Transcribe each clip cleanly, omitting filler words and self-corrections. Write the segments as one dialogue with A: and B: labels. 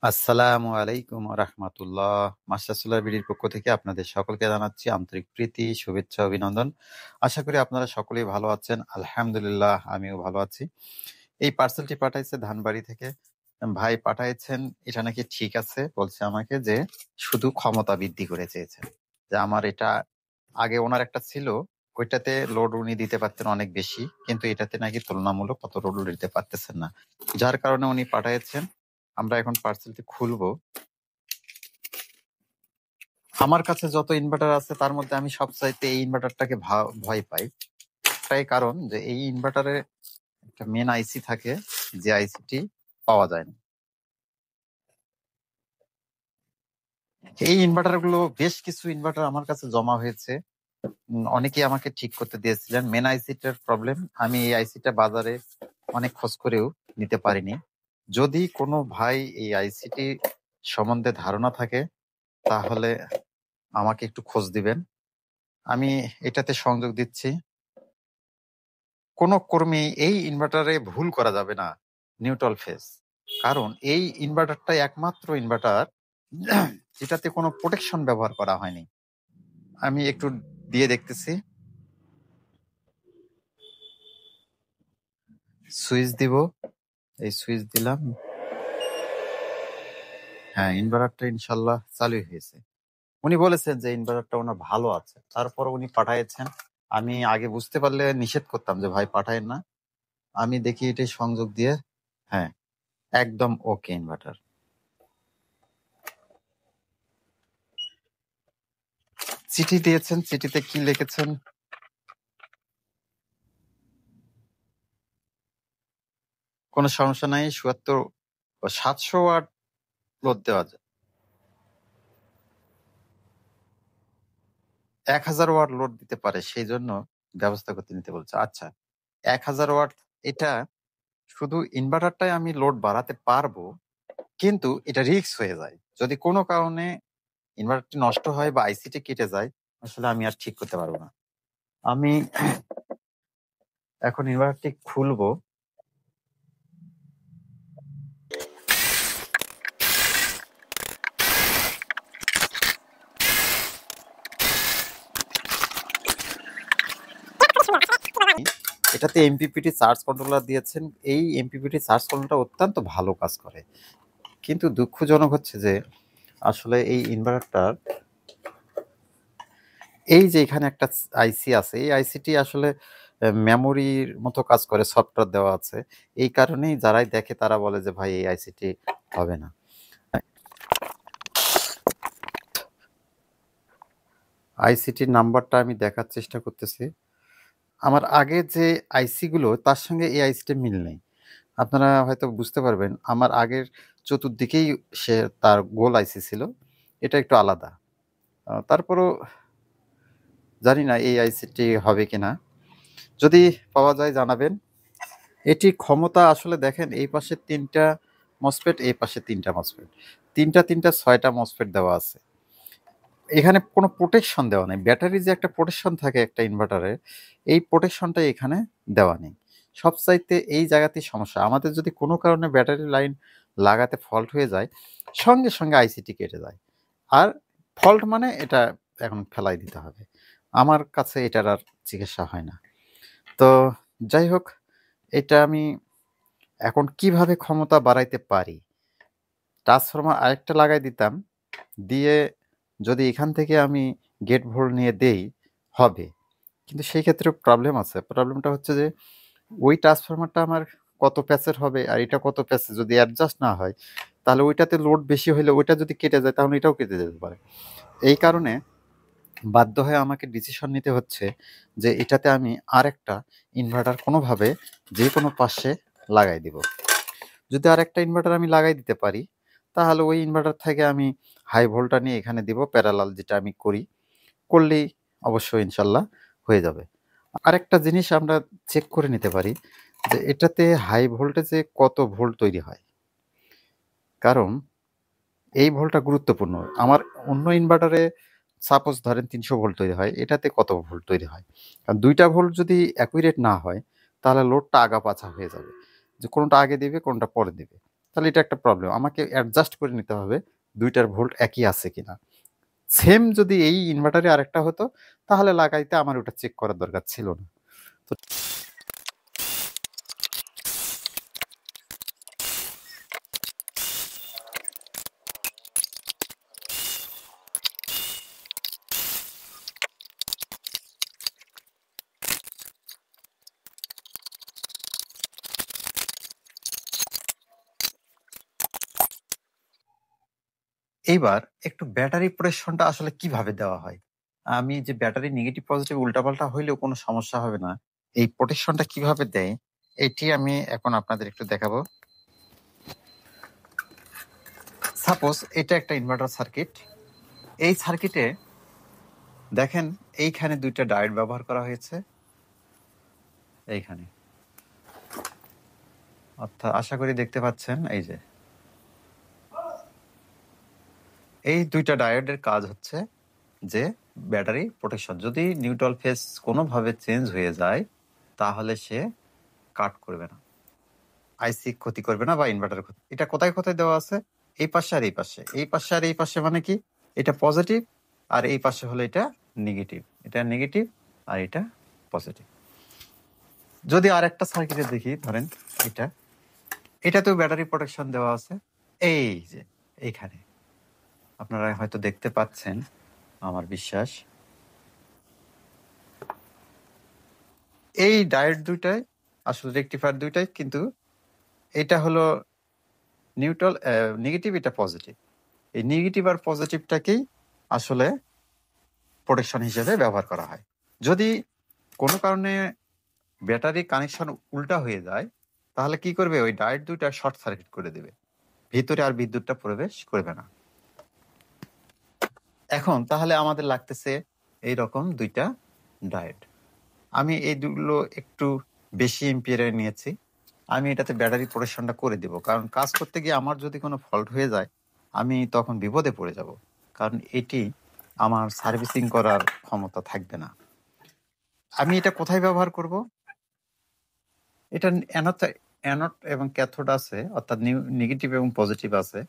A: আসসালামু আলাইকুম রাহমাতুল্লাহ। মাস্টার সোলার বিডির পক্ষ থেকে আপনাদের সকলকে জানাচ্ছি আন্তরিক প্রীতি, শুভেচ্ছা, অভিনন্দন। আশা করি আপনারা সকলেই ভালো আছেন। আলহামদুলিল্লাহ, আমিও ভালো আছি। এই পার্সেলটি পাঠাইছে ধানবাড়ি থেকে। ভাই পাঠাইছেন, এটা নাকি ঠিক আছে। বলছে আমাকে যে শুধু ক্ষমতা বৃদ্ধি করে চেয়েছেন, যে আমার এটা আগে ওনার একটা ছিল, ওইটাতে লোড উনি দিতে পারতেন অনেক বেশি, কিন্তু এটাতে নাকি তুলনামূলক কত লোড দিতে পারতেছেন না, যার কারণে উনি পাঠাইছেন। আমরা এখন পার্সেলটি খুলবো। আমার কাছে যত ইনভার্টার আছে তার মধ্যে আমি সবচাইতে এই ইনভার্টারটাকে ভয় পাই। তাই কারণ যে এই ইনভার্টারে একটা মেন আইসি থাকে, যে আইসিটি পাওয়া যায় না। এই ইনভার্টার গুলো বেশ কিছু ইনভার্টার আমার কাছে জমা হয়েছে। অনেকেই আমাকে ঠিক করতে দিয়েছিলেন। মেন আইসিটার প্রবলেম, আমি এই আইসিটা বাজারে অনেক খোঁজ করেও নিতে পারিনি। যদি কোনো ভাই এই আইসিটি সম্বন্ধে ধারণা থাকে তাহলে আমাকে একটু খোঁজ দিবেন। আমি এটাতে সংযোগ দিচ্ছি। কোনো কর্মী এই ইনভার্টারে ভুল করা যাবে না, নিউট্রাল ফেজ। কারণ এই ইনভার্টারটাই একমাত্র ইনভার্টার যেটাতে কোনো প্রোটেকশন ব্যবহার করা হয়নি। আমি একটু দিয়ে দেখতেছি, সুইচ দিব। এই সুইচ দিলাম, হ্যাঁ ইনভার্টারটা ইনশাল্লাহ চালু হয়েছে। উনি বলেছেন যে ইনভার্টারটা ওনার ভালো আছে, তারপর উনি পাঠাইছেন। আমি আগে বুঝতে পারলে নিষেধ করতাম যে ভাই পাঠায়েন না। আমি দেখি এটাই সংযোগ দিয়ে, হ্যাঁ একদম ওকে ইনভার্টার। চিঠি দিয়েছেন, চিঠিতে কি লিখেছেন? কোনো সমস্যা নাই, 700 ওয়াট লোড দেওয়া যায়, 1000 ওয়াট লোড দিতে পারে, সেই জন্য ব্যবস্থা করতে নিতে বলছে। আচ্ছা, 1000 ওয়াট, এটা শুধু ইনভার্টারটাই আমি লোড বাড়াতে পারবো, কিন্তু এটা রিস্ক হয়ে যায় যদি কোনো কারণে ইনভার্টারটি নষ্ট হয় বা আইসিটি কেটে যায়, আসলে আমি আর ঠিক করতে পারবো না। আমি এখন ইনভার্টারটি খুলবো। এটাতে এমপিপিটি চার্জ কন্ট্রোলার দিয়েছেন। এই এমপিপিটি চার্জ কন্ট্রোলারটা অত্যন্ত ভালো কাজ করে, কিন্তু দুঃখজনক হচ্ছে যে আসলে এই ইনভার্টারটার এই যে এখানে একটা আইসি আছে, এই আইসিটি আসলে মেমোরির মতো কাজ করে, সফটওয়্যার দেওয়া আছে। এই কারণেই যারাই দেখে তারা বলে যে ভাই এই আইসিটি হবে না। আইসিটির নাম্বারটা আমি দেখার চেষ্টা করতেছি। আমার আগে যে আইসি গুলো তার সঙ্গে এই আইসিটা মিল নেই। আপনারা হয়তো বুঝতে পারবেন, আমার আগের চতুর্দিকেই সে তার গোল আইসি ছিল, এটা একটু আলাদা। তারপরও জানি না এই আইসিটি হবে কিনা। যদি পাওয়া যায় জানাবেন। এটি ক্ষমতা আসলে দেখেন, এই পাশে 3টা মসফেট, এই পাশে 3টা মসফেট, 3টা 6টা মসফেট দেওয়া আছে। এখানে কোনো প্রোটেকশন দেওয়া নেই। ব্যাটারি যে একটা প্রোটেকশন থাকে একটা ইনভার্টারে, এই প্রোটেকশনটা এখানে দেওয়া নেই। সবচাইতে এই জায়গাতেই সমস্যা। আমাদের যদি কোনো কারণে ব্যাটারি লাইন লাগাতে ফল্ট হয়ে যায়, সঙ্গে সঙ্গে আইসিটি কেটে যায়। আর ফল্ট মানে এটা এখন ফেলাই দিতে হবে। আমার কাছে এটার আর চিকিৎসা হয় না। তো যাই হোক, এটা আমি এখন কিভাবে ক্ষমতা বাড়াইতে পারি? ট্রান্সফরমার আরেকটা লাগাই দিতাম, দিয়ে যদি এখান থেকে আমি গেট ভোল্ট নিয়ে দেই হবে, কিন্তু সেই ক্ষেত্রে প্রবলেম আছে। প্রবলেমটা হচ্ছে যে ওই ট্রান্সফরমারটা আমার কত প্যাচের হবে আর এটা কত প্যাচের, যদি অ্যাডজাস্ট না হয় তাহলে ওইটাতে লোড বেশি হলে ওইটা যদি কেটে যায় তাহলে এটাও কেটে যেতে পারে। এই কারণে বাধ্য হয়ে আমাকে ডিসিশন নিতে হচ্ছে যে এটাতে আমি আরেকটা ইনভার্টার কোনোভাবে যে কোনো পাশে লাগাই দিব। যদি আরেকটা ইনভার্টার আমি লাগাই দিতে পারি তাহলে ওই ইনভার্টার থেকে আমি হাই ভোল্টটা নিয়ে এখানে দিব, প্যারালাল যেটা আমি করি, করলেই অবশ্যই ইনশাল্লাহ হয়ে যাবে। আরেকটা জিনিস আমরা চেক করে নিতে পারি যে এটাতে হাই ভোল্টেজে কত ভোল্ট তৈরি হয়, কারণ এই ভোল্টটা গুরুত্বপূর্ণ। আমার অন্য ইনভার্টারে সাপোজ ধরেন 300 ভোল্ট তৈরি হয়, এটাতে কত ভোল্ট তৈরি হয়। কারণ 2টা ভোল্ট যদি অ্যাকুরেট না হয় তাহলে লোডটা আগা পাছা হয়ে যাবে, যে কোনটা আগে দিবে কোনটা পরে দিবে। তাহলে এটা একটা প্রবলেম। আমাকে অ্যাডজাস্ট করে নিতে হবে ২ টার ভোল্ট একই আছে কিনা। সেম যদি এই ইনভার্টারে আরেকটা হতো, তাহলে লাগাইতে আমার ওটা চেক করার দরকার ছিল না। তো এইবার একটু ব্যাটারি প্রোটেকশনটা আসলে কিভাবে দেওয়া হয়? আমি যে ব্যাটারি নেগেটিভ পজিটিভ উল্টাপাল্টা হইলেও কোনো সমস্যা হবে না। এই প্রোটেকশনটা কিভাবে দেয়, এটি আমি এখন আপনাদের একটু দেখাবো। সাপোজ এটা একটা ইনভার্টার সার্কিট। এই সার্কিটে দেখেন এইখানে ২ টা ডায়োড ব্যবহার করা হয়েছে। এইখানে। অর্থাৎ আশা করি দেখতে পাচ্ছেন এই যে। এই ২ টা ডায়োডের কাজ হচ্ছে যে ব্যাটারি প্রোটেকশন। যদি নিউট্রাল ফেজ কোনোভাবে চেঞ্জ হয়ে যায়, তাহলে সে কাট করবে না। আইসি ক্ষতি করবে না বা ইনভার্টার ক্ষতি। এটা কোথায় কোথায় দেওয়া আছে? এই পাশে আর এই পাশে। এই পাশে আর এই পাশে মানে কি? এটা পজিটিভ আর এই পাশে হলো এটা নেগেটিভ। এটা নেগেটিভ আর এটা পজিটিভ। যদি আরেকটা সার্কিটে দেখি, ধরেন এটা, এটাতেও ব্যাটারি প্রোটেকশন দেওয়া আছে। এই যে এইখানে আপনারা হয়তো দেখতে পাচ্ছেন, আমার বিশ্বাস। এই ডায়োড দুইটাই আসলে রেকটিফায়ার দুইটাই, কিন্তু এটা হলো নিউট্রাল নেগেটিভ, এটা পজিটিভ। এই নেগেটিভ আর পজিটিভটাকেই আসলে প্রোটেকশন হিসেবে ব্যবহার করা হয়। যদি কোনো কারণে ব্যাটারি কানেকশন উল্টা হয়ে যায়, তাহলে কি করবে? ওই ডায়োড দুইটা শর্ট সার্কিট করে দেবে, ভিতরে আর বিদ্যুৎটা প্রবেশ করবে না। এখন তাহলে আমাদের লাগতেছে এইরকম ২ টা ডায়োড। আমি এই দুগুলো একটু বেশি এম্পিয়ারে নিয়েছি। আমি এটাতে ব্যাটারি প্রোটেকশনটা করে দিব, কারণ কাজ করতে গিয়ে আমার যদি কোনো ফল্ট হয়ে যায়, আমি তখন বিপদে পড়ে যাব, কারণ এটি আমার সার্ভিসিং করার ক্ষমতা থাকবে না। আমি এটা কোথায় ব্যবহার করব? এটা অ্যানোড এবং ক্যাথোড আছে, অর্থাৎ নেগেটিভ এবং পজিটিভ আছে।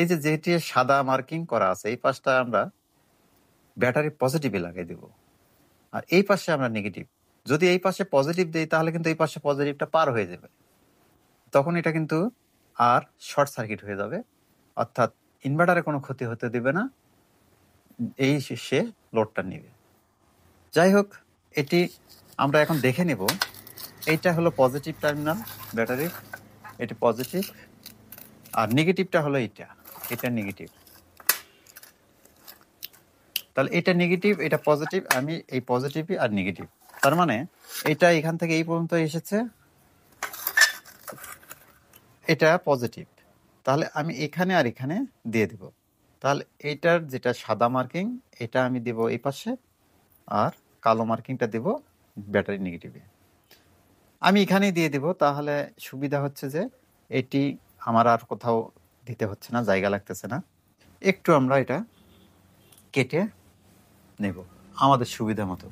A: এই যে যেটি সাদা মার্কিং করা আছে, এই পাশটা আমরা ব্যাটারি পজিটিভে লাগাই দেব, আর এই পাশে আমরা নেগেটিভ। যদি এই পাশে পজিটিভ দেই, তাহলে কিন্তু এই পাশে পজিটিভটা পার হয়ে যাবে, তখন এটা কিন্তু আর শর্ট সার্কিট হয়ে যাবে, অর্থাৎ ইনভার্টারে কোনো ক্ষতি হতে দেবে না, এই সে লোডটা নেবে। যাই হোক, এটি আমরা এখন দেখে নেব। এইটা হলো পজিটিভ টার্মিনাল ব্যাটারির, এটি পজিটিভ, আর নেগেটিভটা হলো এটা নেগেটিভ। তাহলে এটা নেগেটিভ, এটা পজিটিভ, আমি এই পজিটিভ আর নেগেটিভ, তার মানে এটা এখান থেকে এই পর্যন্ত এসেছে, এটা পজিটিভ। তাহলে আমি এখানে আর এখানে দিয়ে দেব। তাহলে এইটার যেটা সাদা মার্কিং, এটা আমি দেব এই পাশে, আর কালো মার্কিংটা দেব ব্যাটারি নেগেটিভে। আমি এখানেই দিয়ে দেব, তাহলে সুবিধা হচ্ছে যে এটি আমার আর কোথাও দিতে হচ্ছে না, জায়গা লাগতেছে না। একটু আমরা এটা কেটে নেব আমাদের সুবিধা মতো।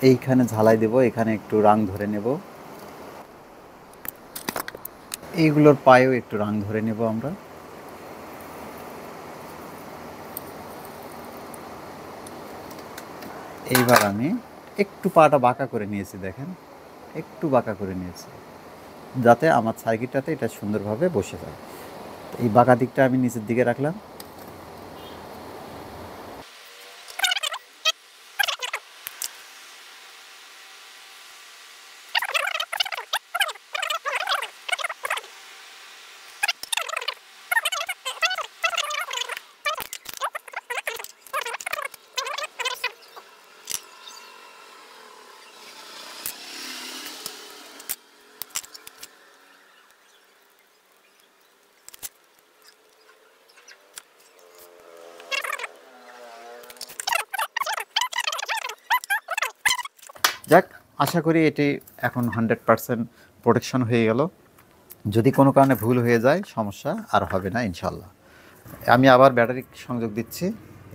A: এইখানে ঝালাই দেব, এখানে একটু রাং ধরে নেব, এইগুলোর পায়েও একটু রাং ধরে নেব আমরা। এইবার আমি একটু পাটা বাঁকা করে নিয়েছি, দেখেন একটু বাঁকা করে নিয়েছি, যাতে আমার সার্কিটটাতে এটা সুন্দরভাবে বসে যায়। এই বাঁকা দিকটা আমি নিচের দিকে রাখলাম। যাক, আশা করি এটি এখন 100% প্রোটেকশন হয়ে গেল। যদি কোনো কারণে ভুল হয়ে যায়, সমস্যা আর হবে না ইনশাল্লাহ। আমি আবার ব্যাটারি সংযোগ দিচ্ছি,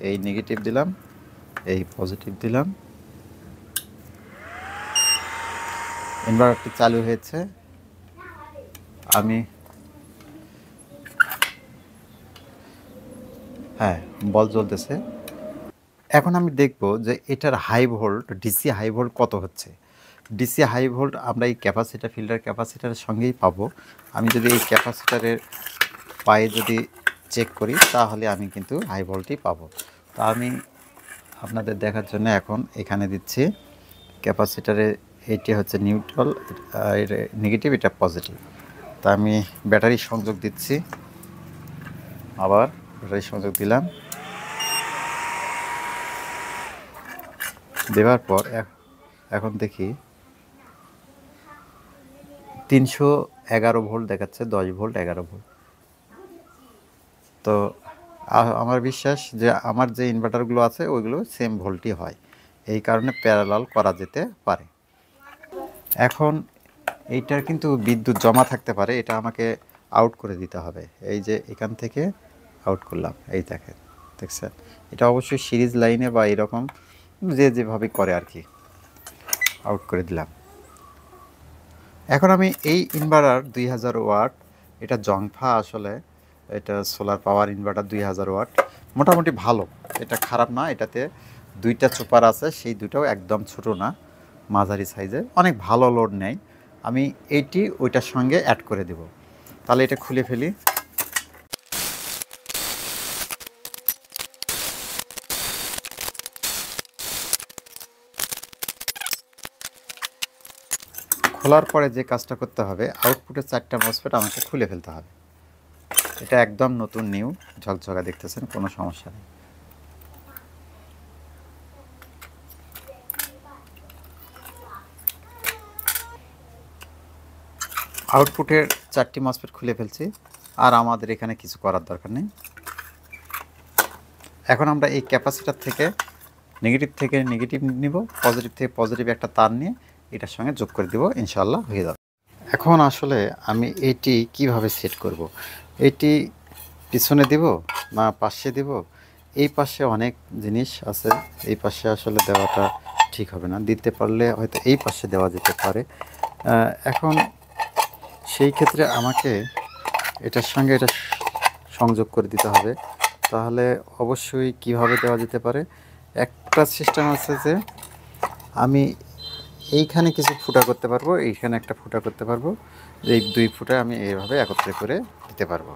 A: এই নেগেটিভ দিলাম, এই পজিটিভ দিলাম, ইনভার্টারটি চালু হয়েছে। আমি হ্যাঁ, বল জ্বলতেছে। এখন আমি দেখব যে এটার high volt, DC high volt কত হচ্ছে। ডিসি হাই ভোল্ট আমরা এই ক্যাপাসিটার, ফিল্টার ক্যাপাসিটারের সঙ্গেই পাবো। আমি যদি এই ক্যাপাসিটারের পায়ে যদি চেক করি তাহলে আমি কিন্তু হাই ভোল্টই পাবো। তো আমি আপনাদের দেখার জন্য এখন এখানে দিচ্ছি ক্যাপাসিটারে, এটি হচ্ছে নিউট্রাল, এটা নেগেটিভ, এটা পজিটিভ। তা আমি ব্যাটারি সংযোগ দিচ্ছি, আবার ব্যাটারি সংযোগ দিলাম। দেওয়ার পর এখন দেখি 311 ভোল্ট দেখাচ্ছে, 10 ভোল্ট, 11 ভোল্ট। তো আমার বিশ্বাস যে আমার যে ইনভার্টারগুলো আছে ওইগুলো সেম ভোল্টই হয়, এই কারণে প্যারালাল করা যেতে পারে। এখন এইটার কিন্তু বিদ্যুৎ জমা থাকতে পারে, এটা আমাকে আউট করে দিতে হবে। এই যে এখান থেকে আউট করলাম, এই দেখছেন, এটা অবশ্যই সিরিজ লাইনে বা এরকম যে যেভাবে করে আর কি, আউট করে দিলাম। এখন আমি এই ইনভার্টার 2000 ওয়াট, এটা জংফা, আসলে এটা সোলার পাওয়ার ইনভার্টার 2000 ওয়াট, মোটামুটি ভালো, এটা খারাপ না। এটাতে 2টা চুপার আছে, সেই দুটাও একদম ছোটো না, মাঝারি সাইজের, অনেক ভালো লোড নেয়। আমি এইটি ওইটার সঙ্গে অ্যাড করে দেব। তাহলে এটা খুলে ফেলি। খোলার পরে যে কাজটা করতে হবে, আউটপুটের 4টা মসফেট আমাকে খুলে ফেলতে হবে। এটা একদম নতুন নিউ, ঝকঝকা দেখতেছেন, কোনো সমস্যা নেই। আউটপুটের 4টি মসফেট খুলে ফেলছি, আর আমাদের এখানে কিছু করার দরকার নেই। এখন আমরা এই ক্যাপাসিটার থেকে নেগেটিভ নিব, পজিটিভ থেকে পজিটিভ একটা তার নিয়ে এটার সঙ্গে যোগ করে দেব, ইনশাআল্লাহ হয়ে যাবে। এখন আসলে আমি এটি কিভাবে সেট করব, এটি পিছনে দেব না পাশে দেব? এই পাশে অনেক জিনিস আছে, এই পাশে আসলে দেওয়াটা ঠিক হবে না, দিতে পারলে হয়তো এই পাশে দেওয়া যেতে পারে। এখন সেই ক্ষেত্রে আমাকে এটার সঙ্গে এটা সংযোগ করে দিতে হবে। তাহলে অবশ্যই কিভাবে দেওয়া যেতে পারে, একটা সিস্টেম আছে যে আমি এইখানে কিছু ফুটা করতে পারবো, এইখানে একটা ফুটা করতে পারবো, এই 2 ফুটা আমি এইভাবে একত্রে করে দিতে পারবো।